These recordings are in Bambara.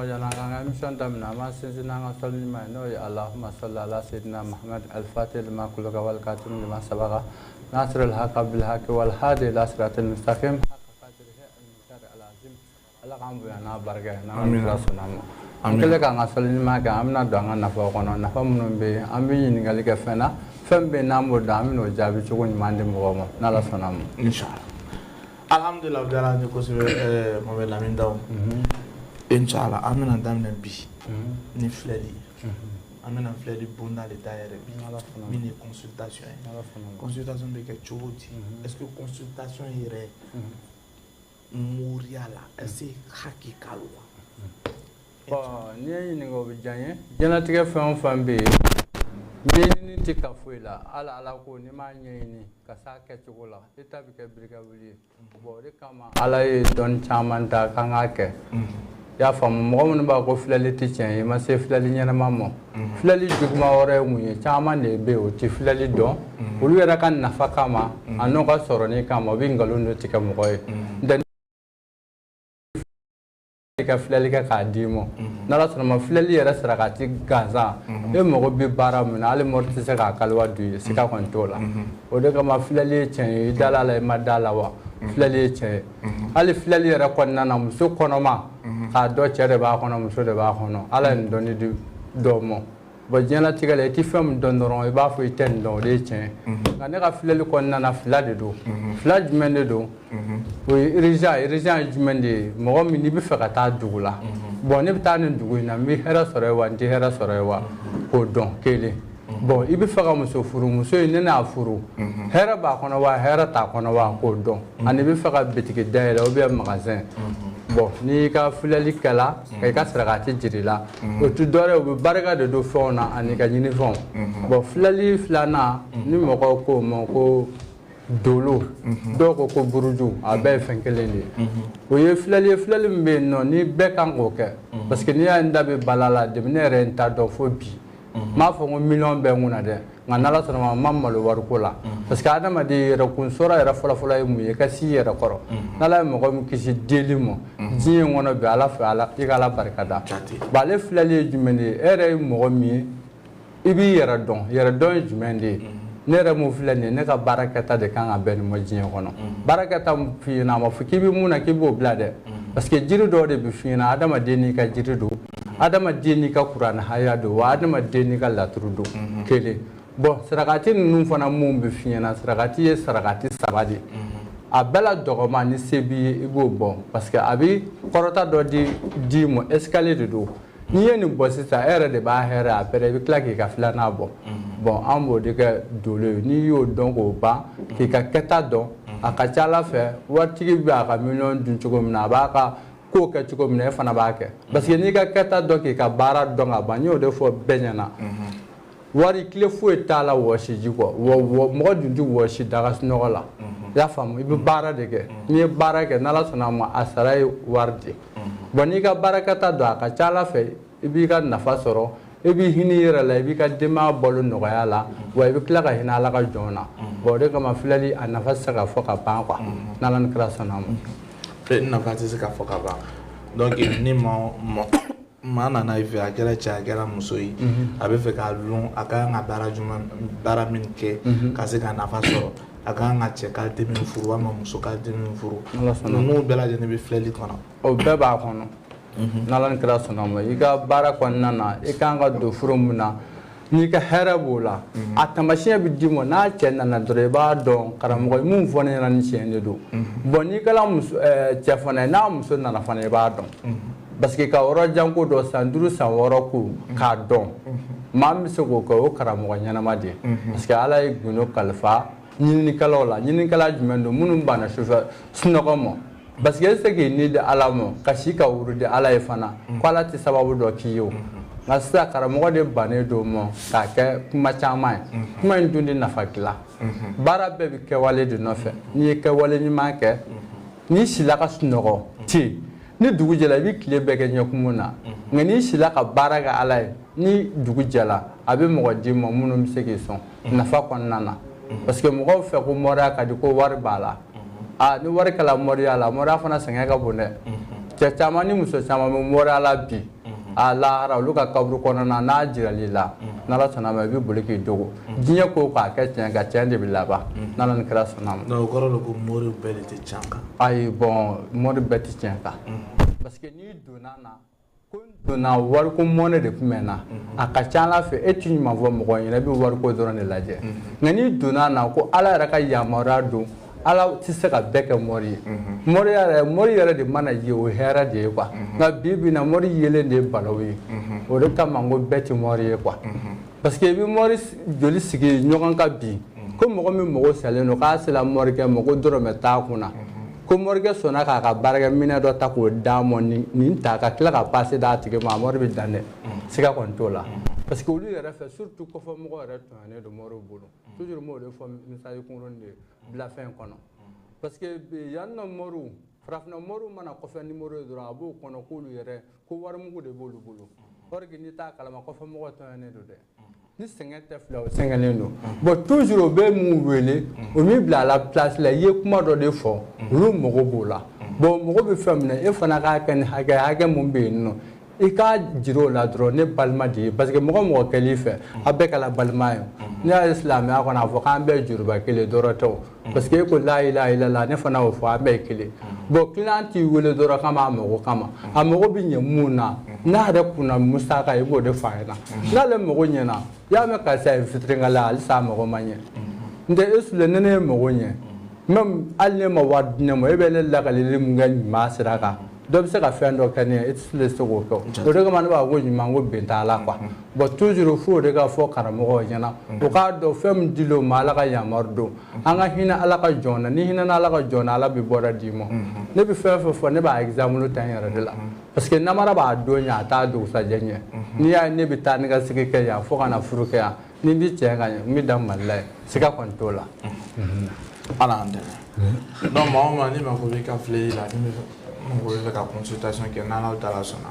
mo jana ka mission damna ma sinzina nga solni ma no ya Allahumma salli ala sayyidina Muhammad al-Fatih lima kullu wal katim lima sabaqa nasr al-haq bil haq wal hadi ila siratal mustaqim haqqa qadrihi al-mutar al-azim Allah kambu ya na barga na rasulana amin ka nga solni ma ka amna do nga nafa kono nafa munum be ambi ni ngali ka fena fembe nambo da amino jabi chugo ni mande mo mo na la sonam inshallah alhamdulillah dara ni ko se mo be lamin daw inshallah amina damna bi ni flali amina flali bonda le taire bi mini consultation be ke chodi est-ce que consultation ire muriala est-ce hakikalu ni ni go bi janye jena tige fam fambe ni ti ka fuila ala ko ni ma nyini ka sa ke chugula ita bi ke briga wuli bo de kama ala e don chamanta kanga ke ya fam mo mun ba ko filali ti chen ma se filali nyana mamo filali jugma ore mu ye chama ne be o ti filali do ulu era kan nafa kama anno ka soro ni kama bi ngalundo ti ka mo ko ka filali ka dimo nala sɔrɔ ma filali yɛrɛ sarakati gansan e mago bɛ baara min na hali mɔri tɛ se k'a kaliwa du ye sika kɔni t'o la o de kama filali ye tiɲɛ ye i dala la i ma da la wa filali ye tiɲɛ ye hali filali yɛrɛ kɔnɔna na muso kɔnɔma k'a dɔn cɛ de b'a kɔnɔ muso de b'a kɔnɔ ala ye nin dɔnni di dɔw ma bon diɲɛlatigɛ la i tɛ fɛn min dɔn dɔrɔn i b'a fɔ i tɛ nin dɔn o de ye tiɲɛ ye nka ne ka filali kɔnɔna na fila de don fila jumɛn de don o ye urgent ye jumɛn de ye mɔgɔ min n'i bɛ fɛ ka taa dugu la bon ne bɛ taa nin dugu in na n bɛ hɛrɛ sɔrɔ yen wa n tɛ hɛrɛ sɔrɔ yen wa k'o dɔn kelen bon i bɛ fɛ ka muso furu muso in ne n'a furu hɛrɛ b'a kɔnɔ wa hɛrɛ t'a kɔnɔ wa k'o dɔn ani i bɛ fɛ ka bitiki dayɛlɛ ou bien magasin bon n'i ka filali kɛla ka i ka sarakati jiri la o tɛ dɔwɛrɛ ye o bɛ barika de don fɛnw na ani ka ɲini fɛnw bon filali filanan ni mɔgɔw k'o ma ko dolo dɔw ko ko buruju a bɛɛ ye fɛn kelen de ye o ye filali ye filali min bɛ yen nɔ ni bɛɛ kan k'o kɛ parce que n'i y'a n da bɛ bala la depuis ne yɛrɛ n t'a dɔn fo bi n m'a fɔ ko miliyɔn bɛ n kunna dɛ nka n'ala sɔnna ma n ma malo wariko la parce que adamaden yɛrɛ kun sɔrɔ yɛrɛ fɔlɔfɔlɔ ye mun ye ka s'i yɛrɛ kɔrɔ n'ala ye mɔgɔ min kisi deli ma diɲɛ kɔnɔ bi ala fɛ ala i ka ala barika da bon ale filali ye jumɛn de ye e yɛrɛ ye mɔgɔ min ye i b'i yɛrɛ dɔn yɛrɛdɔn ye jumɛn de ye ne yɛrɛ mun filɛ nin ye ne ka baarakɛta de kan ka bɛn nin ma diɲɛ kɔnɔ baarakɛta f'i ɲɛna a ma fɔ k'i bɛ mun na k'i b'o bila dɛ parce que jiri dɔw de bɛ f'i ɲɛna adamaden n'i ka jiri don adamaden n'i ka kuranɛ haya don wa adamaden n'i ka laturu don kelen bon sarakati ninnu fana mun bɛ f'i ɲɛna sarakati ye sarakati saba de a bɛɛ la dɔgɔma ni se b'i ye i b'o bɔ parce que a bɛ kɔrɔta dɔ di ma escalier de don n'i ye nin bɔ sisan e yɛrɛ de b'a hɛrɛ a bɛɛ i bɛ tila k'i ka filanan bɔ bon an b'o de kɛ dolo ye n'i y'o dɔn k'o ban k'i ka kɛta dɔn a ka ca ala fɛ waritigi bɛ a ka miliyɔn dun cogo min na a b'a ka ko kɛ cogo min na e fana b'a kɛ parce que n'i ka kɛta dɔn k'i ka baara dɔn ka ban n y'o de fɔ bɛɛ ɲɛna wari tile foyi t'a la wɔsi ji kɔ mɔgɔ dun tɛ wɔsi daga sunɔgɔ la i y'a faamu i bɛ baara de kɛ n'i ye baara kɛ n'ala sɔnna a ma a sara ye wari de bon n'i ka baarakɛta dɔn a ka ca ala fɛ i b'i ka nafa sɔrɔ i b'i hinɛ i yɛrɛ la i b'i ka denbaya balo nɔgɔya la wa i bɛ tila ka hinɛ ala ka jɔn na bon o de kama filɛli a nafa tɛ se ka fɔ ka ban quoi n'ala ni kira sɔnna a ma. nafa tɛ se ka fɔ ka ban donc ni maa nana i fɛ a kɛra cɛ a kɛra muso ye a bɛ fɛ k'a dɔn a ka kan ka baara min kɛ ka se ka nafa sɔrɔ a ka kan ka cɛ qualité min furu walima muso qualité min furu ninnu bɛɛ lajɛlen bɛ filɛli kɔnɔ o bɛɛ b'a kɔnɔ n'ala ni kira sɔnna a ma i ka baara kɔnɔna na i kan ka don furu min na n'i ka hɛrɛ b'o la a taamasiyɛn bɛ d'i ma n'a cɛ nana dɔrɔn i b'a dɔn karamɔgɔ ye mun fɔ ne ɲɛna ni tiɲɛ de don bon n'i kɛra cɛ fana ye n'a muso nana fana i b'a dɔn parce que ka yɔrɔ janko dɔ san 5 san 6 ko k'a dɔn maa min bɛ se k'o kɛ o karamɔgɔ ɲɛnama de ye parce que ala ye gundo kalifa ɲininikɛlaw la ɲininikɛla jumɛn don minnu banna sufɛ sunɔgɔ ma parce que e tɛ se k'i ni di ala ma ka si ka wuru di ala ye fana ko ala tɛ sababu dɔ k'i ye o nka sisan karamɔgɔ de bannen don ma k'a kɛ kuma caman ye kuma in dun de nafa dilan baara bɛɛ bɛ kɛwale de nɔfɛ n'i ye kɛwale ɲuman kɛ n'i sila ka sunɔgɔ ten ni dugu jɛla i bɛ tile bɛɛ kɛ ɲɛkumun na nka n'i sila ka baara kɛ ala ye ni dugu jɛla a bɛ mɔgɔ d'i ma minnu bɛ se k'i sɔn nafa kɔnɔna na parce que mɔgɔw fɛ ko mɔriya ka di ko wari b'a la ni wari kɛla mɔriya la mɔriya fana sɛgɛn ka bon dɛ cɛ caman ni muso caman bɛ mɔri a la bi a lahara olu ka kaburu kɔnɔna n'a jirali la n'Ala sɔnna ma i bɛ boli k'i dogo diɲɛ ko k'a kɛ tiɲɛ ka tiɲɛ de bɛ laban n'Ala ni kira sɔnna ma. donc o kɔrɔ de ko mɔri bɛɛ de tɛ tiɲɛ kan. ayi bon mɔri bɛɛ tɛ tiɲɛ kan parce que n'i donna na ko n donna wariko mɔnɛ de tun bɛ n na a ka ca Ala fɛ e tɛ ɲuman fɔ mɔgɔ ɲɛna i bɛ wariko dɔrɔn de lajɛ nka n'i donna na ko Ala yɛrɛ ka yamaruya don Ala tɛ se ka bɛɛ kɛ mɔri ye mɔri yɛrɛ de mana ye o hɛrɛ de ye quoi nka bi bi in na mɔri yelen de ye balawu ye o de kama n ko bɛɛ tɛ mɔri ye quoi parce que i bɛ mɔri joli sigi ɲɔgɔn kan bi ko mɔgɔ min mago salen don k'a sera mɔrikɛ ma ko dɔrɔmɛ t'a kunna ko mɔrikɛ sɔnna k'a ka baarakɛminɛ dɔ ta k'o d'a ma nin ta ka tila ka passe d'a tigi ma a mɔri bɛ dan dɛ siga kɔni t'o la parce que olu yɛrɛ fɛ surtout kɔfɛmɔgɔ yɛrɛ tɔɲɔnnen don mɔriw bolo toujours n b'o de fɔ misali kunkurunin de bila fɛn kɔnɔ parce que yan nɔ mɔriw farafinna mɔriw mana kɔfɛ nimoro ye dɔrɔn a b'o kɔnɔ k'olu yɛrɛ ko warimugu de b'olu bolo or que n'i t'a kalama kɔfɛmɔgɔ tɔɲɔnnen don dɛ ni sɛgɛn tɛ fila o sɛgɛnnen don bon toujours o bɛ mun wele o min bila a la place la i ye kuma dɔ de fɔ olu mago b'o la bon mago bɛ fɛn min na e fana k'a kɛ ni hakɛ mun bɛ yen nɔ i k'a jira o la dɔrɔn ne balima de ye parce que mɔgɔ kɛl'i fɛ a bɛɛ kɛla balima ye n'i y'a ye silamɛya kɔnɔ a fɔ k'an bɛɛ juruba kelen dɔrɔn tɛ o parce que e ko la ilaha illallah ne fana y'o fɔ an bɛɛ ye kelen bon client t'i wele dɔrɔn kama a mago kama a mago bɛ ɲɛ mun na n'a yɛrɛ kunna musaka i b'o de f'a ɲɛna n'ale mago ɲɛna i y'a mɛn karisa ye fitirinkala halisa a mago ma ɲɛ n tɛ e sule ne ye mago ɲɛ même hali ne ma wari di ne ma e bɛ ne lakalili mun kɛ ɲuman sira kan dɔ bɛ se ka fɛn dɔ kɛ ne ye e tɛ se k'o kɛ o de kama ne b'a fɔ ko ɲuman ko bɛn t'a la quoi bon toujours fo de ka fɔ karamɔgɔw ɲɛna o k'a dɔn fɛn min dil'o ma Ala ka yamaru don an ka hinɛ Ala ka jɔn na ni hinɛna Ala ka jɔn na Ala bɛ bɔda d'i ma ne bɛ fɛn fɛn fɔ ne b'a exemple ta n yɛrɛ de la parce que namara b'a don ɲɛ a t'a dugusajɛ ɲɛ n'i y'a ye ne bɛ taa ni ka sigi kɛ yan fo ka na furu kɛ yan ni n bɛ tiɲɛ ka ɲɛ n bɛ da Mali la yen siga kɔni t'o la. Ala an dɛmɛ donc maa o maa ni mako b'i ka filɛli la ni mako bɛ fɛ ka consultation kɛ n'Ala taala sɔnna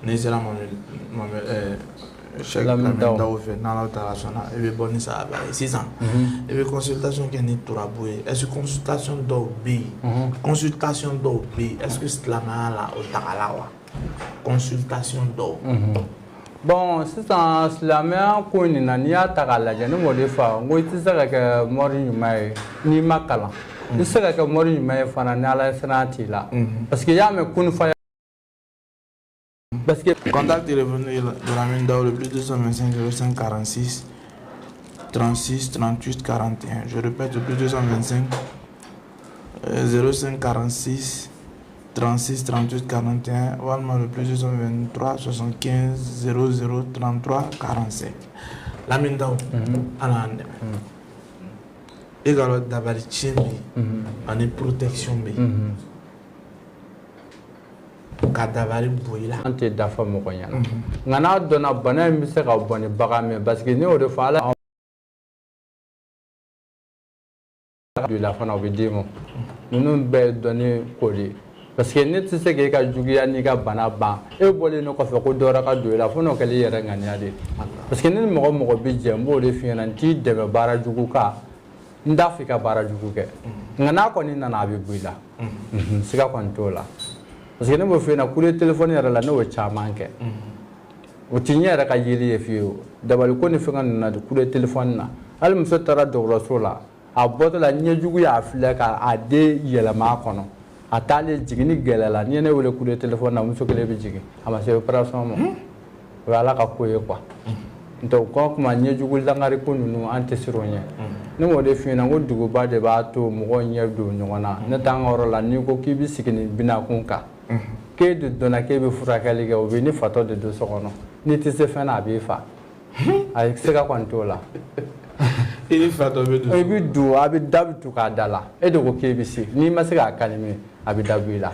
n'i sera Cheikh Lamine Dawu fɛ n'Ala taala sɔnna i bɛ bɔ ni sahaba ye sisan i bɛ consultation kɛ ni turabu ye est ce que consultation dɔw bɛ yen consultation dɔw bɛ yen est ce que silamɛya la o tagala wa consultation dɔw. bon sisan silamɛya ko nin na n'i y'a ta k'a lajɛ ne m'o de fɔ n ko i tɛ se ka kɛ mɔri ɲuman ye n'i ma kalan i tɛ se ka kɛ mɔri ɲuman ye fana ni Ala ye sira t'i la parce que i y'a mɛn kunifaya. Parce que contact téléphonique de Lamine Dawu le plus 225 05 46 36 38 41 je répète le plus 225 05 46 36 38 41 walima le plus 223 75 00 33 45 Lamine Dawu Ala an dɛmɛ e ka dɔn dabali tiɲɛ bɛ yen ani protection bɛ yen ka dabali bɔ i la an tɛ dafa mɔgɔ ɲɛna nka n'a dɔnna bana in bɛ se ka bɔ ni bagan min parce que ne y'o de fɔ Ala la fana o bɛ d'i ma ninnu bɛɛ ye dɔnni ko de ye parce que ne tɛ se k'e ka juguya n'i ka bana ban e bɔlen ne kɔfɛ ko dɔ wɛrɛ ka don i la fo n'o kɛlen i yɛrɛ ŋaniya de ye parce que ne ni mɔgɔ mɔgɔ bɛ jɛ n b'o de f'i ɲɛna n t'i dɛmɛ baara jugu kan n t'a fɔ i ka baara jugu kɛ nka n'a kɔni nana a bɛ bɔ i la siga kɔni t'o la parce que ne m'o f'i ɲɛna coup de téléphone yɛrɛ la ne y'o caman kɛ o tɛ ɲɛ yɛrɛ ka yeli ye fiyewu dabali ko ni fɛngɛ ninnu na coup de téléphone na hali muso taara dɔgɔtɔrɔso la a bɔtɔ la ɲɛjugu y'a filɛ k'a den yɛlɛma a kɔnɔ a taalen jiginni gɛlɛyara n'i ye ne wele coup de téléphone na muso kelen bɛ jigin a ma se opération ma o ye Ala ka ko ye quoi n tɛ o kuma ɲɛjugu langari ko ninnu an tɛ siran o ɲɛ ne m'o de f'i ɲɛna ko duguba de b'a to mɔgɔw ɲɛ don ɲɔgɔn na ne t'an ka yɔrɔ la n'i ko k'i bɛ sigi nin binakun kan k'e de dɔnna k'e bɛ furakɛli kɛ o bɛ ni fatɔ de don so kɔnɔ n'i tɛ se fɛn na a b'i fa a ye siga kɔni t'o la i ni fatɔ bɛ don i bɛ don a bɛ da bɛ tugu a da la e de ko k'e bɛ se n'i ma se k'a calmer a bɛ da bɔ i la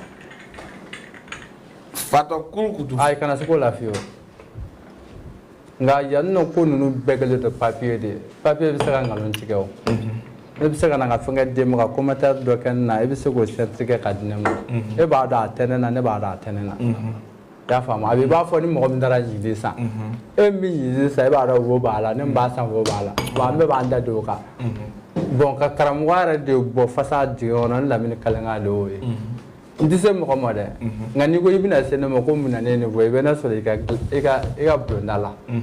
fatɔ kurukutu ayi kana se k'o la fiyewu nka yan nɔ ko ninnu bɛɛ kɛlen don papiye de ye papiye bɛ se ka nkalon tigɛ o e bɛ se ka na ka fɛnkɛ d'e ma ka commentaire dɔ kɛ ne na e bɛ se k'o certifié ka di ne ma e b'a dɔn a tɛ ne na ne b'a dɔn a tɛ ne na i y'a faamu a bɛ i b'a fɔ ni mɔgɔ min taara yiri san e min yiri san e b'a dɔn wo b'a la ne min b'a san wo b'a la wa an bɛɛ b'an da don o kan bon ka karamɔgɔ yɛrɛ de bɔ fasa jigin kɔnɔ ne Lamini Kalenga de y'o ye n tɛ se mɔgɔ ma dɛ nka n'i ko i bɛna se ne ma ko mun na ne ye nin fɔ i bɛ ne sɔrɔ i ka bulonda la n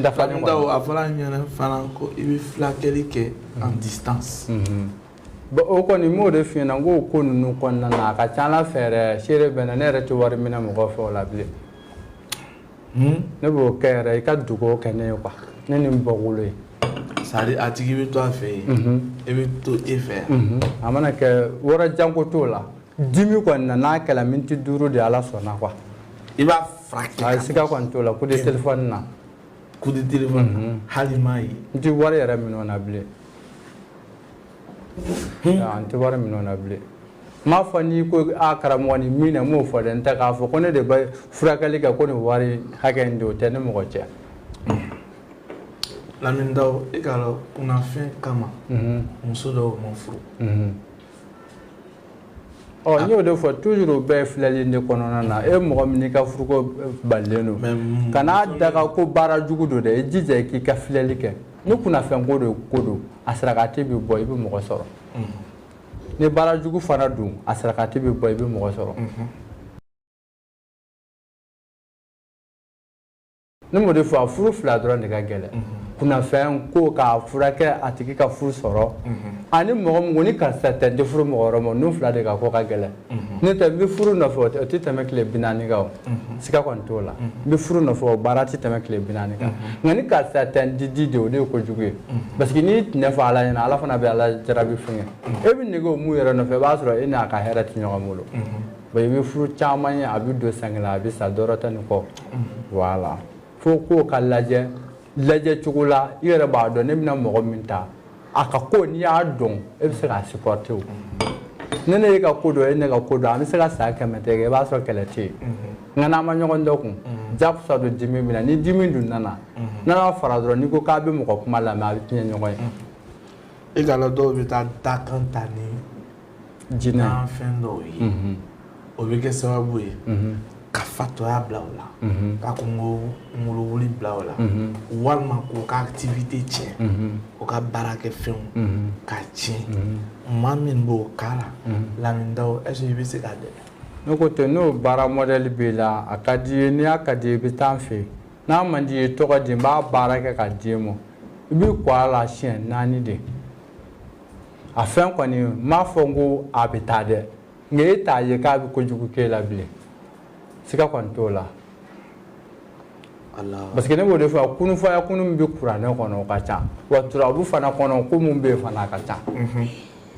dafa ne kɔni a fɔra n ɲɛna fana ko i bɛ fulakɛli kɛ en distance bon o kɔni n m'o de f'i ɲɛna n k'o ko ninnu kɔnɔna na a ka ca Ala fɛ yɛrɛ seere bɛ na ne yɛrɛ tɛ wari minɛ mɔgɔ fɛ o la bilen ne b'o kɛ yɛrɛ i ka dugawu kɛ ne ye quoi ne ni n bɔkolo ye c'est-à-dire a tigi bɛ to a fɛ yen e bɛ to e fɛ yan a mana kɛ wɔrɔ janko t'o la dimi kɔni na n'a kɛla miniti 5 de Ala sɔnna quoi i b'a furakɛ a siga kɔni t'o la coup de téléphone na coup de téléphone hali m'a ye n tɛ wari yɛrɛ minɛ o na bilen n tɛ wari minɛ o na bilen n m'a fɔ n'i ko a karamɔgɔ ni min na n m'o fɔ dɛ n tɛ k'a fɔ ko ne de bɛ furakɛli kɛ ko nin wari hakɛ in de o tɛ ne mɔgɔ cɛ Lamine Dawu e k'a dɔn kunnafɛn kama muso dɔw ma furu n y'o de fɔ toujours o bɛɛ ye filɛli de kɔnɔna na e mɔgɔ min n'i ka furuko balilen don kan'a daga ko baara jugu don dɛ i jija i k'i ka filɛli kɛ ni kunnafɛn ko don a sarakati bɛ bɔ i bɛ mɔgɔ sɔrɔ ni baara jugu fana don a sarakati bɛ bɔ i bɛ mɔgɔ sɔrɔ ne m'o de fɔ a furu fila dɔrɔn de ka gɛlɛn kunnafɛn ko k'a furakɛ a tigi ka furu sɔrɔ ani mɔgɔ min ko ni karisa tɛ n tɛ furu mɔgɔ wɛrɛ ma ninnu fila de ka ko ka gɛlɛn ne tɛ n bɛ furu nɔfɛ o tɛ tɛmɛ tile 40 kan o siga kɔni t'o la n bɛ furu nɔfɛ o baara tɛ tɛmɛ tile 40 kan nka ni karisa tɛ n di de o de ye kojugu ye parce que n'i tɛnɛ fɔ Ala ɲɛna Ala fana bɛ Ala jarabi fɛngɛ e bɛ nege o mun yɛrɛ nɔfɛ i b'a sɔrɔ e n'a ka hɛrɛ tɛ ɲɔgɔn bolo i bɛ furu caman ye a bɛ don sange la a bɛ sa dɔrɔ tɛ nin kɔ voilà fo ko ka lajɛ cogo la i yɛrɛ b'a dɔn ne bɛna mɔgɔ min ta a ka ko n'i y'a dɔn e bɛ se k'a supporter o ne ye ka ko dɔn e ne ka ko dɔn an bɛ se ka san 100 tɛ kɛ i b'a sɔrɔ kɛlɛ tɛ yen nka n'an ma ɲɔgɔn dɔn kun jakusa don dimi min na ni dimi dun nana n'a fara dɔrɔn n'i ko k'a bɛ mɔgɔ kuma lamɛn a bɛ tiɲɛ ɲɔgɔn ye e k'a dɔn dɔw bɛ taa dakan ta ni jinɛ fɛn dɔw ye o bɛ kɛ sababu ye ka fatɔya bila o la ka kunkolowuli bila o la walima k'o ka activité tiɲɛ o ka baarakɛfɛnw ka tiɲɛ maa min b'o k'a la Lamine Dawu est-ce que i bɛ se k'a dɛmɛ ne ko ten n'o baara modèle b'i la a ka di ye n'i y'a ka di ye i bɛ taa n fɛ yen n'a man di ye tɔgɔ di n b'a baara kɛ ka di e ma i b'i kɔ a la siɲɛ 4 de a fɛn kɔni n m'a fɔ n ko a bɛ taa dɛ nka e t'a ye k'a bɛ kojugu k'e la bilen siga kɔni t'o la parce que ne b'o de fɔ kunufɔya kunu min bɛ kuranɛ kɔnɔ o ka ca wa turabu fana kɔnɔ ko mun bɛ yen fana a ka ca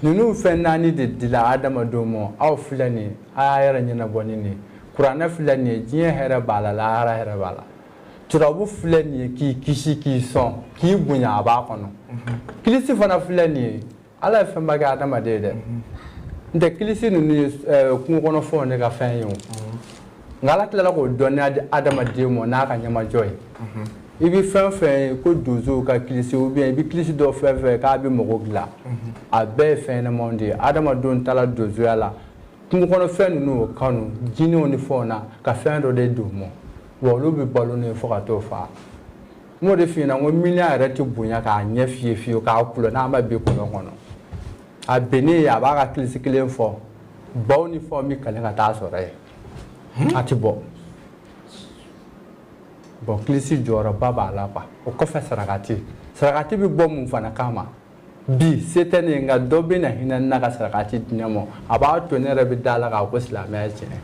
ninnu fɛn 4 de dila adamadenw ma aw filɛ nin ye a y'a yɛrɛ ɲɛnabɔ ni nin ye kuranɛ filɛ nin ye diɲɛ hɛrɛ b'a la lahara hɛrɛ b'a la turabu filɛ nin ye k'i kisi k'i sɔn k'i bonya a b'a kɔnɔ kilisi fana filɛ nin ye Ala ye fɛnba kɛ adamaden ye dɛ n tɛ kilisi ninnu ye kungo kɔnɔfɛnw de ka fɛn ye o nka Ala tilala k'o dɔnniya di adamaden ma n'a ka ɲɛmajɔ ye i bɛ fɛn fɛn ye ko donsow ka kilisi ou bien i bɛ kilisi dɔ fɛn fɛn k'a bɛ mɔgɔ dilan a bɛɛ ye fɛn ɲɛnamaw de ye adamadenw taala donsoya la kungo kɔnɔfɛn ninnu o kanu jinɛw ni fɛnw na ka fɛn dɔ de don ma wa olu bɛ balo n'o ye fo ka t'o fa n m'o de f'i ɲɛna n ko miliyɔn yɛrɛ tɛ bonya k'a ɲɛ f'i ye fiyewu k'a kulɔ n'a ma bin kolon kɔnɔ a bennen ye a b'a ka kilisi kelen fɔ baw ni fɛnw bɛ kale ka taa sɔrɔ yen a tɛ bɔ bon kilisi jɔyɔrɔba b'a la quoi o kɔfɛ sarakati bɛ bɔ mun fana kama bi se tɛ ne ye nka dɔ bɛ na hinɛ ne na ka sarakati di ne ma a b'a to ne yɛrɛ bɛ da la k'a ko silamɛya ye tiɲɛ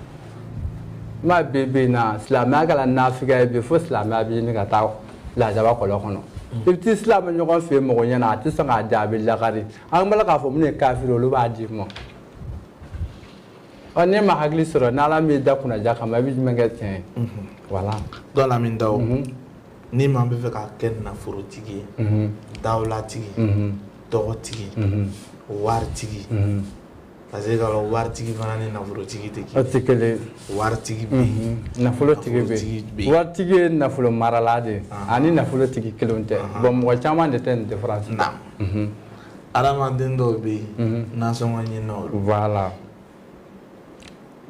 n m'a bɛ na silamɛya kɛra nafigiya ye bi fo silamɛya bɛ ɲini ka taa lajaba kɔlɔn kɔnɔ i bɛ t'i silamɛ ɲɔgɔn fɛ yen mɔgɔ ɲɛna a tɛ sɔn k'a di a bɛ lakari an b'a la k'a fɔ minnu ye kafiri olu b'a di ma n'e ma hakili sɔrɔ n'Ala m'i da kunnaja kama i bɛ jumɛn kɛ tiɲɛ ye voilà donc Lamine Dawu ni maa bɛ fɛ ka kɛ nafolotigi ye dawulatigi tɔgɔtigi waritigi parce que k'a dɔn waritigi fana ni nafolotigi tɛ kelen ye o tɛ kelen ye waritigi bɛ yen nafolotigi bɛ yen waritigi ye nafolo marala de ye ani nafolotigi kelenw tɛ bon mɔgɔ caman de tɛ nin différence na adamaden dɔw bɛ yen nasɔngɔ ɲini olu voilà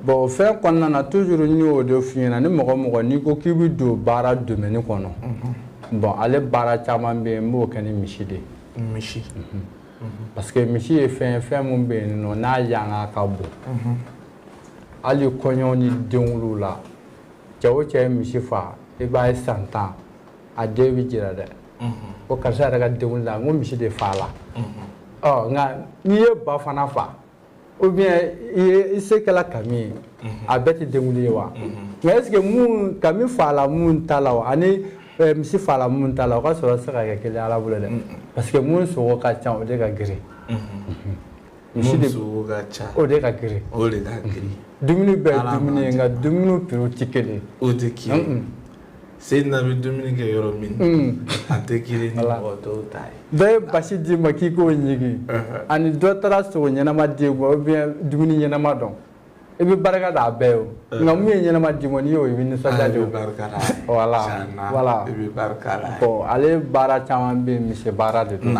bon o fɛn kɔnɔna na toujours n y'o de f'i ɲɛna ni mɔgɔ mɔgɔ n'i ko k'i bɛ don baara domaine kɔnɔ bon ale baara caman bɛ yen n b'o kɛ ni misi de ye misi parce que misi ye fɛn mun bɛ yen nɔ n'a yanga ka bon ali kɔɲɔ ni denwulu la cɛ o cɛ ye misi faa I b'a ye san 10 a den bɛ jira dɛ ko karisa yɛrɛ ka denwulu la n ko misi de faa la nka n'i ye ba fana faa ou bien I se kɛla kami ye a bɛɛ tɛ denwulu ye wa nka est ce que mun kami faa la mun ta la wa ani misi faa la mun ta la o ka sɔrɔ se ka kɛ kelen Ala bolo dɛ parce que mun sogo ka ca o de ka girin misi de sogo ka ca o de ka girin dumuni bɛɛ ye dumuni ye nka dumuni prix tɛ kelen o tɛ kelen Seydina bɛ dumuni kɛ yɔrɔ min a tɛ kelen ni mɔgɔ tɔw ta ye dɔ ye basi d'i ma k'i k'o ɲigin ani dɔ taara sogo ɲɛnama d'i ma ou bien dumuni ɲɛnama dɔn I bɛ barika da a bɛɛ o nka mun ye ɲɛnama d'i ma n'i y'o I bɛ nisɔndiya de o voilà I bɛ barika la bon ale baara caman bɛ yen misi baara de don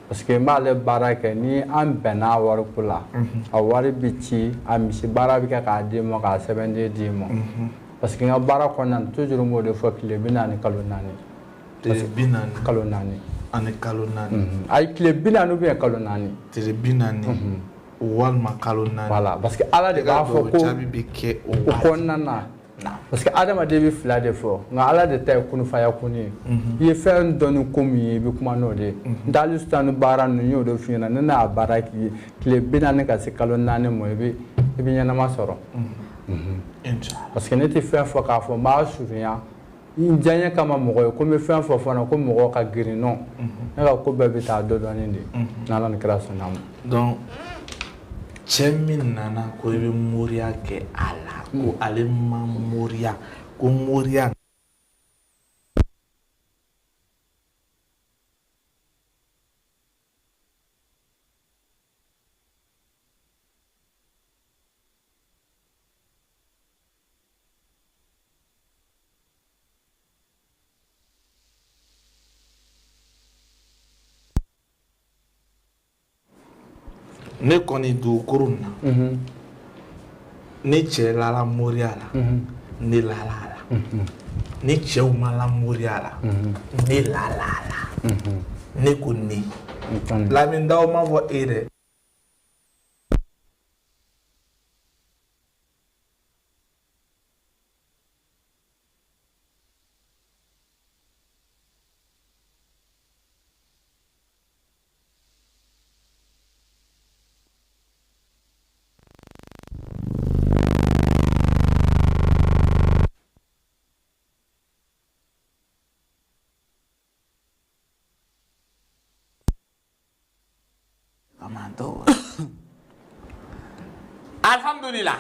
parce que n b'ale baara kɛ ni an bɛnna wariko la a wari bɛ ci a misi baara bɛ kɛ k'a d'i ma k'a sɛbɛnden d'i ma parce que n ka baara kɔnɔna na toujours n b'o de fɔ tile 40 kalo 4 tile 40 kalo 4 ani kalo 4 ayi tile 40 ou bien kalo 4 tile 40 walima kalo 4 voilà parce que Ala de b'a fɔ ko jaabi bɛ kɛ o kɔnɔna na parce que adamaden bɛ fila de fɔ nka Ala de ta ye kunufaya kun ye I ye fɛn dɔn ni ko min ye I bɛ kuma n'o de ye n t'ali sutani baara ninnu n y'o de f'i ɲɛna ne n'a baara k'i ye tile 40 ka se kalo 4 ma I bɛ ɲɛnama sɔrɔ parce que ne tɛ fɛn fɔ k'a fɔ n b'a surunya n diyaɲɛ kama mɔgɔ ye ko n bɛ fɛn fɔ fana ko mɔgɔw ka girin non ne ka ko bɛɛ bɛ taa dɔɔnin de n'Ala ni kira sɔnna ma donc cɛ min nana ko I bɛ moriya kɛ a la ko ale ma moriya ko moriya ne kɔni dugukolo na ni cɛ lala moriya la ne lala a la ni cɛw ma la moriya la ne lala a la ne ko ne Lamindaw ma fɔ e dɛ Alhamdulillah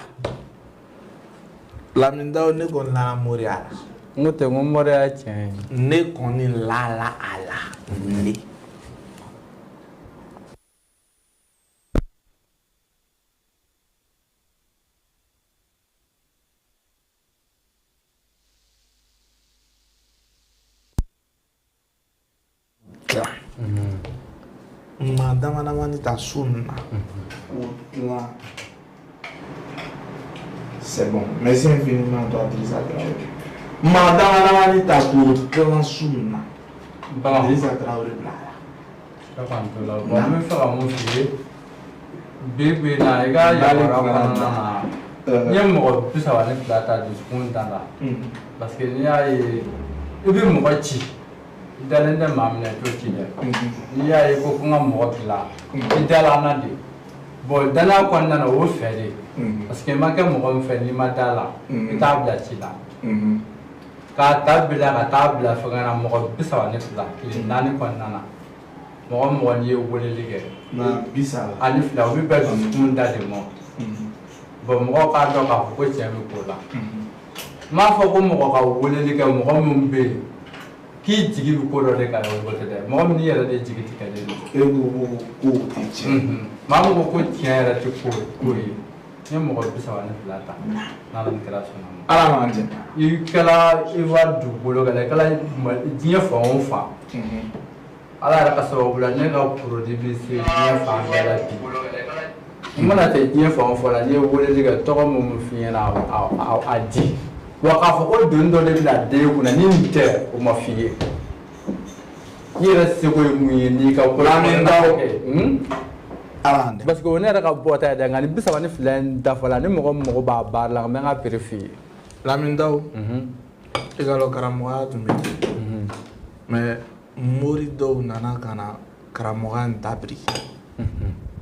Lamindaw ne kɔni lala moriya la n ko tɛ n ko mɔriya ye tiɲɛ ye ne kɔni lala a la ne ma dama ni ta su na o dilan c'est bon merci infiniment toi Idrissa Traoré ma dama ni ta k'o dilan su na Idrissa Traoré bila la bon n bɛ fɛ ka mun f'i ye bi na I ka yamaruya kɔnɔna na n ye mɔgɔ 32 ta dusukun da la parce que n'i y'a ye I bɛ mɔgɔ ci I dalen tɛ maa minɛ I t'o ci dɛ n'i y'a ye ko n ka mɔgɔ bila I dala n na de bon danaya kɔnɔna na o fɛ de parce que I ma kɛ mɔgɔ min fɛ n'i ma da la I t'a bila ci la k'a ta bila ka taa bila fɛngɛ na mɔgɔ 32 tile 4 kɔnɔna na mɔgɔ n'i ye weleli kɛ ani 2 o bɛ bɛn dusukun da de ma bon mɔgɔw k'a dɔn k'a fɔ ko tiɲɛ bɛ k'o la n m'a fɔ ko mɔgɔ ka weleli kɛ mɔgɔ min bɛ yen k'i jigi bɛ ko dɔ de kan o tɛ dɛ mɔgɔ min n'i yɛrɛ de jigi tigɛlen don e ko ko tɛ tiɲɛ maa min ko ko tiɲɛ yɛrɛ tɛ ko ye n ye mɔgɔ 32 ta n'Ala ni kira sɔnna ma Ala m'an jɛ I kɛla Ivoire dugukolo kan I kɛla diɲɛ fan o fan Ala yɛrɛ ka sababu la ne ka produit bɛ se diɲɛ fan bɛɛ la bi n mana tɛ diɲɛ fan o fan la n'i ye weleli kɛ tɔgɔ min f'i ɲɛna a di wa k'a fɔ ko doni dɔ de bɛna den kunna ni nin tɛ o ma f'i ye I yɛrɛ seko ye mun ye n'i ka ko Lamindaw kɛ Alande. Parce que on est à boîte d'un an, bis avant de la ni mɔgɔ b'a baara la mɛ ŋa pere f'i ye. Lamine Daw. I ka dɔn karamɔgɔya tun bɛ ten. Mais mori dɔw nana ka na karamɔgɔya in dabiri.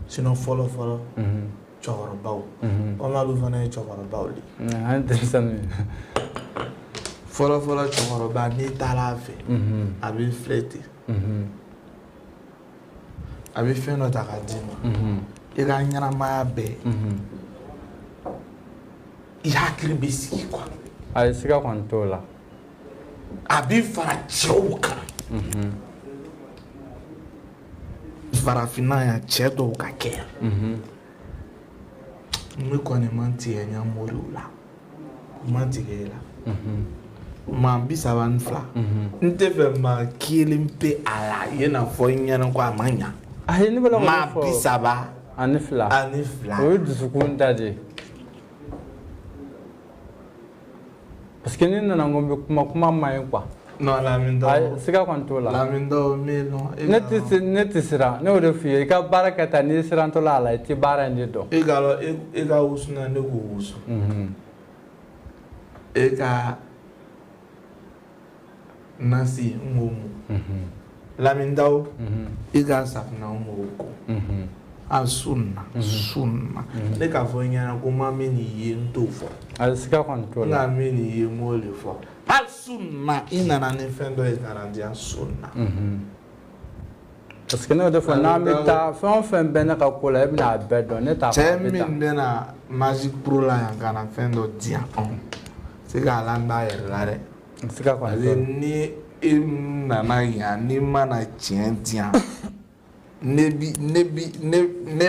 Sinon fɔlɔ fɔlɔ. Cɛkɔrɔbaw. Komi olu fana ye cɛkɔrɔbaw de. An tɛ sani. Fɔlɔ fɔlɔ cɛkɔrɔba n'i taara a fɛ. A b'i filɛ ten. A bɛ fɛn dɔ ta k'a d'i ma. I ka ɲɛnamaya bɛɛ. I hakili bɛ sigi quoi. Ayi siga kɔni t'o la. A b'i fara cɛw kan. Farafinna yan cɛ dɔw ka kɛ yan. Ne kɔni man tigɛ n ka moriw la. N man tigɛ e la. Maa 32. N tɛ fɛ maa kelen pe a la i n'a fɔ n ɲɛna ko a ma ɲa. Ayi ne bɛ la k'o fɔ. Maa 30. Ani 2. Ani 2. O ye dusukun ta de ye. Parce que ni nana ko n bɛ kuma ma ɲi quoi. Non Lamine Daw. Ayi siga kɔni t'o la. Lamine Daw mais non. Ne tɛ siran ne y'o de f'i ye i ka baara kɛ tan n'i sirantɔla a la i tɛ baara in de dɔn. E ka dɔn e ka wusu na ne k'o wusu. E ka nasi n k'o mu. Lamine Daw. I ka safunɛ n k'o ko. A sunna. Ne k'a fɔ n ɲɛna ko n ma min ye n t'o fɔ. Ayi siga kɔni t'o la. N ka min ye n b'o de fɔ. Hali sunna i nana ni fɛn dɔ ye ka na di yan sunna. Parce que ne y'o de fɔ n'an bɛ taa fɛn o fɛn bɛ ne ka ko la e bɛna a bɛɛ dɔn ne t'a fɔ Cɛ a bɛ min bɛna Magic Pro la yan ka na fɛn dɔ di yan se k'a la n b'a yɛrɛ la dɛ. Siga kɔni t'o la. Ni e nana yan n'i mana tiɲɛ di yan ne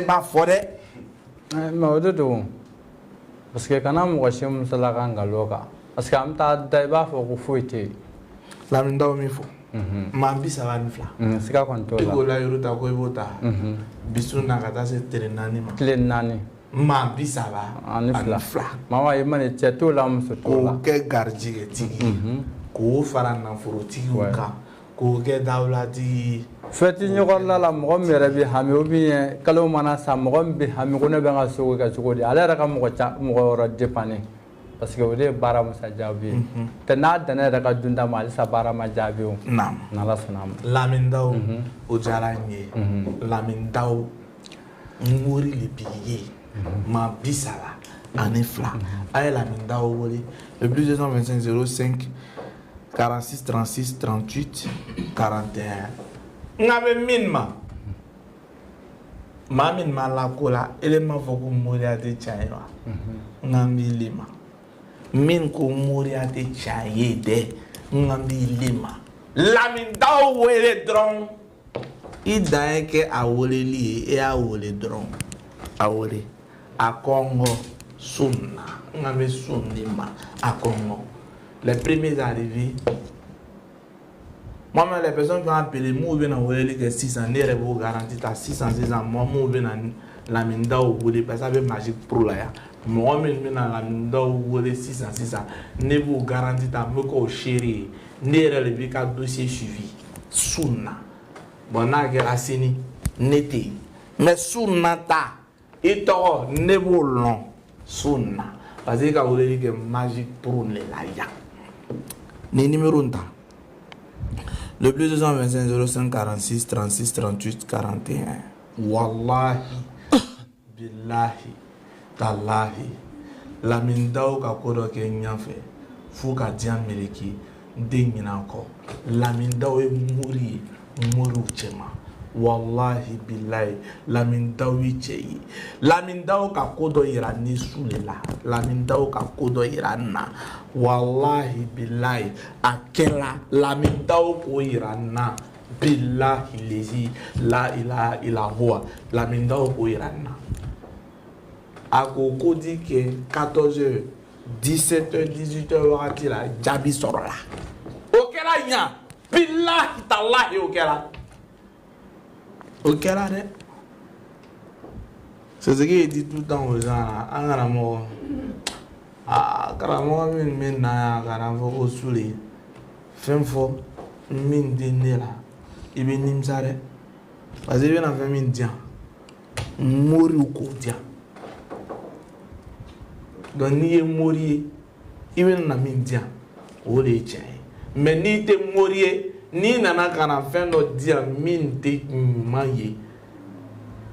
b'a fɔ dɛ. Mais o de don parce que kana mɔgɔ si musala ka nkalon kan parce que an bɛ taa da i b'a fɔ ko foyi tɛ yen. Lamine Daw min fɔ. Maa 32. Siga kɔni t'o I la. k'o layiru ta ko i b'o ta. Bisu na ka taa se tile 4 ma. Tile 4. Maa 30 ani 2. Mama i mana cɛ t'o la muso t'o la. K'o kɛ garijɛgɛtigi k'o fara nafolotigiw kan k'o kɛ dawulatigi. Fɛti ɲɔgɔnla la mɔgɔ min yɛrɛ bɛ hami ou bien kalo mana sa mɔgɔ min bɛ hami ko ne bɛ n ka sogo kɛ cogo di ale yɛrɛ ka mɔgɔ yɔrɔ dépanner parce que o de ye baara musa jaabi ye tɛ n'a danna yɛrɛ ka dunda ma halisa baara ma jaabi o. Naam. N'Ala sɔnna a ma. Lamine Daw o diyara n ye. Lamine Daw n mori de b'i ye maa 30 ani 2 a ye Lamine Daw wele le plus 225 05 46 36 38 41. Nga bɛ min ma maa min ma lako la ele m'a fɔ ko moriya tɛ tiɲɛ ye wa nga n b'i le ma min ko moriya tɛ tiɲɛ ye dɛ nga n b'i le ma. Lamine Daw wele dɔrɔn i dan ye kɛ a weleli ye e y'a wele dɔrɔn a wele a kɔngɔ sunna nga n bɛ sun de ma a kɔngɔ les premiers arrivés. Moi, les personnes qui ont appelé, moi, je vais dire 600, je vais vous garantir 600, moi, je vais Lamine Daw wele parce que avec Magic Pro là, moi, je vais Lamine Daw wele 600, je vais vous garantir que je vais chérir, je vais vous faire dossier suivi. Sunna. Bon, na kɛra sini, ne tɛ yen. Mais sunna ta, i tɔgɔ ne b'o lɔn. Sunna. Parce que ka weleli kɛ Magic Pro ne la yan. Ni numéro ta. Le plus 225 05 46 36 38 41. Wallahi, billahi, tallahi. Lamine Daw ka ko dɔ kɛ ɲɛfɛ fo ka diɲɛ meleke n tɛ ɲinɛ kɔ. Lamine Daw ye mori ye moriw cɛma. Wallahi billahi Lamine Daw ye cɛ ye. Lamine Daw ka ko dɔ yira ne su le la. Lamine Daw ka ko dɔ yira n na. Wallahi billahi a kɛra Lamine Daw k'o yira n na. Billahi lezi la ilaha illa huwa. Lamine Daw k'o yira n na. A ko ko di kɛ 14h 17h 18h wagati la jaabi sɔrɔ la. O kɛra yan. Billahi tallahi o kɛra. O kɛra dɛ. C'est ce qui est dit tout le temps aux gens là. An karamɔgɔ. Karamɔgɔ min bɛ na yan ka na fɔ ko Sule fɛn fɔ min tɛ ne la i bɛ nimisa dɛ parce que i bɛna fɛn min di yan mori k'o diyan donc n'i ye mori ye i bɛ na min diyan o de ye tiɲɛ ye mais n'i tɛ mori ye n'i nana ka na fɛn dɔ diyan min tɛ ɲuman ye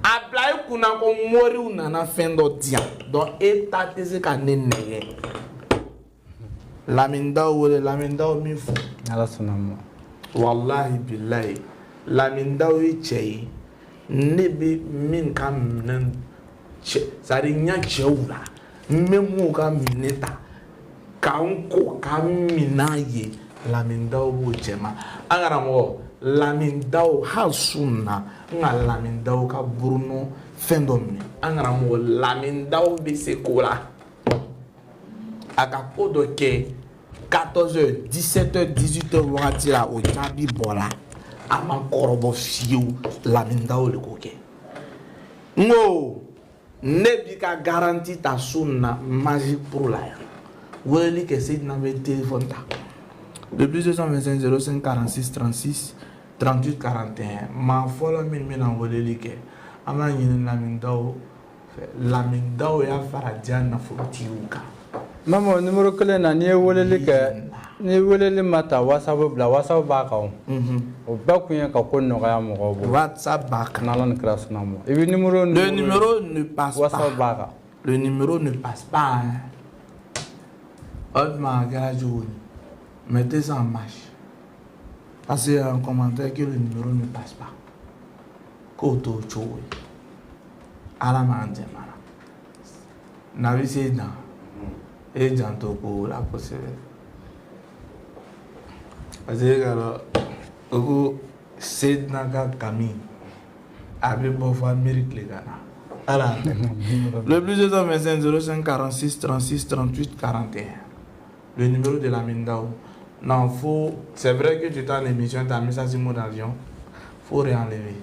a bila i kunna ko moriw nana fɛn dɔ diyan donc e ta tɛ se ka ne nɛgɛ Lamindaw wele Lamindaw min fɔ ala sɔnna ma wallahi billahi Lamindaw ye cɛ ye ne bɛ min ka minɛn cɛ c'est-à-dire n y'a cɛw la n bɛ mun ka minɛ ta k'an ko ka minan ye Lamindaw b'o cɛ ma an karamɔgɔ Lamindaw hali su in na n ka Lamindaw ka burunɔ fɛn dɔ minɛ an karamɔgɔ Lamindaw bɛ se ko la a ka ko dɔ kɛ 14h 17h 18h wagati la o jaabi bɔra a ma kɔrɔbɔ fiyewu Lamindaw de k'o kɛ n ko ne b'i ka garanti ta su in na Magic Pro la yan weleli kɛ Seydina bɛ téléphone ta le plus 225 05 46 36 38 41 maa fɔlɔ min bɛna weleli kɛ an b'a ɲini Lamindaw fɛ Lamindaw y'a fara diya nafolotigiw kan Mamo numéro kelen na n'i ye weleli kɛ ni weleli ma ta WhatsApp bila WhatsApp b'a kan o bɛɛ kun ye ka ko nɔgɔya mɔgɔw bolo WhatsApp b'a kan n'Ala ni kira sɔnna ma i bɛ numéro le numéro ne passe WhatsApp b'a kan le numéro ne passe pas o tuma a kɛra cogo di mettez ça en marche parce qu'il y a un commentaire que le numéro ne passe pas k'o t'o cogo ye Ala m'an dɛmɛ na bɛ se dan e janto ko la kosɛbɛ parce que k'a dɔn o ko Seydina ka kami a bɛ bɔ fɔ Amérique le ka na Ala le plus 225 05 46 36 38 41 le numéro de Lamindaw non faut c'est vrai que tu t'as en émission t'as mis ça sur mode avion faut réenlever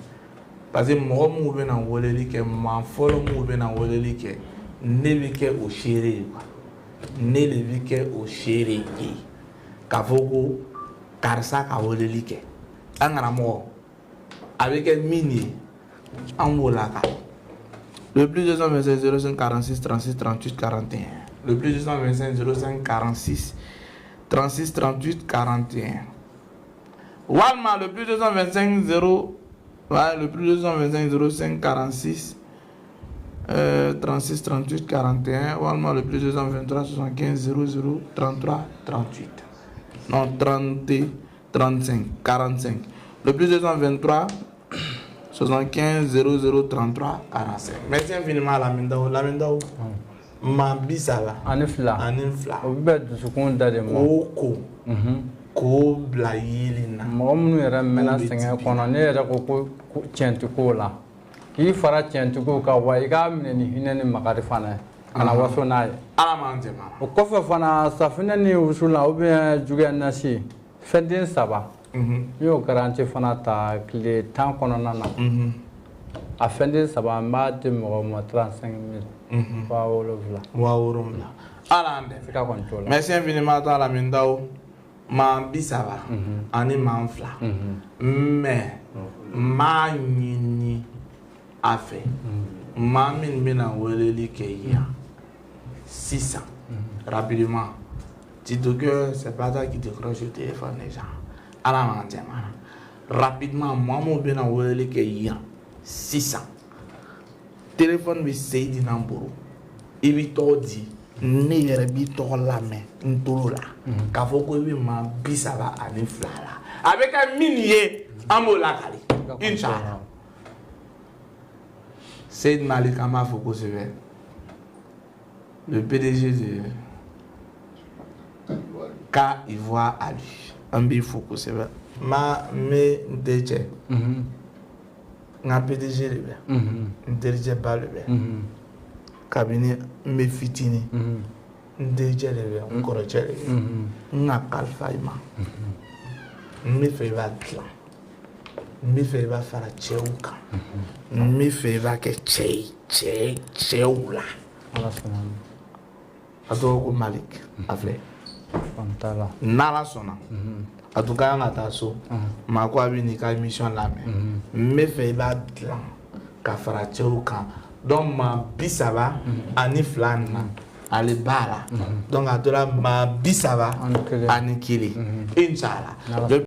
parce que mɔgɔ minnu bɛ na weleli kɛ maa fɔlɔ minnu bɛ na weleli kɛ ne bɛ kɛ o seere ye quoi ne de bɛ kɛ o seere ye k'a fɔ ko karisa ka weleli kɛ an karamɔgɔ a bɛ kɛ min ye an b'o lakale le plus 225 05 46 36 38 41 le plus 225 05 46 36 38 41 walima le plus 225 0 ouais, le plus 225 05 46 36 38 41 walima le plus 223 75 00 33 38 non 30 35 45 le plus 223 75 00 33 45 merci infiniment à Lamindaw ma bisala ani fila o bɛ dusukun da de ma k'o bila yeli na mɔgɔ minnu yɛrɛ mɛnna sɛgɛn kɔnɔ ne yɛrɛ ko tiɲɛtikow la k'i fara tiɲɛtigiw kan wa i k'a minɛ ni hinɛ ni makari fana ye kana waso n'a ye Ala m'an dɛmɛ o kɔfɛ fana safinɛ ni wusula ou bien juguya nasi fɛnden 3 n y'o garanti fana ta tile 10 kɔnɔna na a fɛnden 3 n b'a di mɔgɔw ma 35 000 7000 Ala an dɛmɛ sika kɔni t'o la merci infiniment à Lamindaw maa 30 ani maa 2 mais maa ɲini a fɛ maa min bɛna weleli kɛ yan sisan rapidement dis-toi que c'est pas toi qui décroche le téléphone déjà Ala m'an dɛmɛ rapidement maa min bɛna weleli kɛ yan sisan téléphone bɛ Seydina bolo i bɛ tɔgɔ di ne yɛrɛ b'i tɔgɔ lamɛn n tolo la k'a fɔ ko i bɛ maa 32 la a bɛ kɛ min ye an b'o lakale inchallah Seyd Malik an b'a fɔ kosɛbɛ le PDG de K Ivoire à lui an b'i fɔ kosɛbɛ n bɛ n tɛ cɛ n ka PDG de bɛ n terikɛ ba de bɛ kabini n bɛ fitinin n terikɛ de bɛ n kɔrɔcɛ de bɛ n ka kalifa i ma n bɛ fɛ i b'a dilan n bɛ fɛ i b'a fara cɛw kan n bɛ fɛ i b'a kɛ cɛw la a tɔgɔ ko Malik a filɛ n'Ala sɔnna a tun ka kan ka taa so maa ko a bɛ n'i ka émission lamɛn n bɛ fɛ i b'a dilan ka fara cɛw kan donc maa 30 ani 2 na ale b'a la donc a tora maa 30 ani 1 inchallah